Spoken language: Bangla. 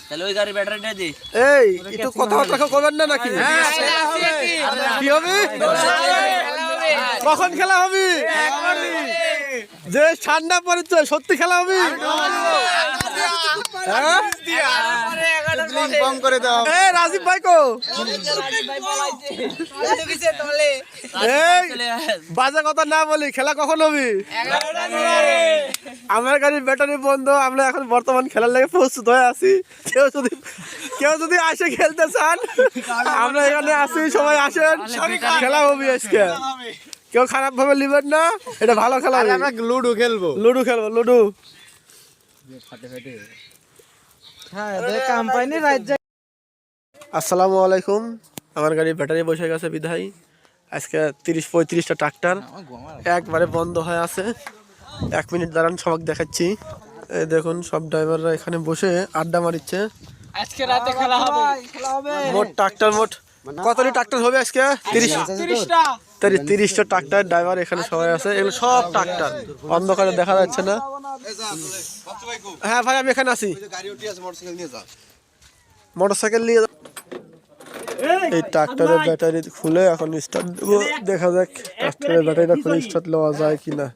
তাহলে ওই গাড়ি ব্যাটারিটা দি। এই একটু কথাবার্তা কবেন না নাকি? কি হবে? কখন খেলা হবে? যে ঠান্ডা পড়েছে সত্যি খেলা হবে? রাজীব ভাই কো? বাজে কথা না বলি, খেলা কখন হবে? আমার গাড়ির ব্যাটারি বন্ধ, আমরা এখন বর্তমান খেলার লাগে প্রস্তুত হয়ে আছি। কেউ যদি আসে খেলতে চান, আমরা এখানে আছি, সবাই আসেন, খেলা হবে আজকে। কেউ খারাপ ভাবে নিবেন না, এটা ভালো খেলা হবে। আমরা লুডো খেলবো, লুডো। আসসালামু আলাইকুম। আমার গাড়ি ব্যাটারি বসে গেছে বিধায় আজকে 30-35টা ট্রাক্টর একবারে বন্ধ হয়ে আছে। 1 মিনিট দাঁড়ান, সবাই দেখাচ্ছি। এই দেখুন, সব ড্রাইভাররা এখানে বসে আড্ডা মারিচ্ছে। আজকে রাতে খেলা হবে। মোট ট্রাক্টর কতটি ট্রাক্টর হবে আজকে? 30টা ট্রাক্টর ড্রাইভার এখানে সবাই আছে। এগুলো সব ট্রাক্টর, অন্ধকারে দেখা যাচ্ছে না। হ্যাঁ ভাই, আমি এখানে আছি। মোটরসাইকেল নিয়ে এই ট্রাক্টরের ব্যাটারি খুলে এখন স্টার্ট দেবো। দেখা যাক ট্রাক্টরের ব্যাটারিটা খুলে স্টার্ট নেওয়া যায় কিনা।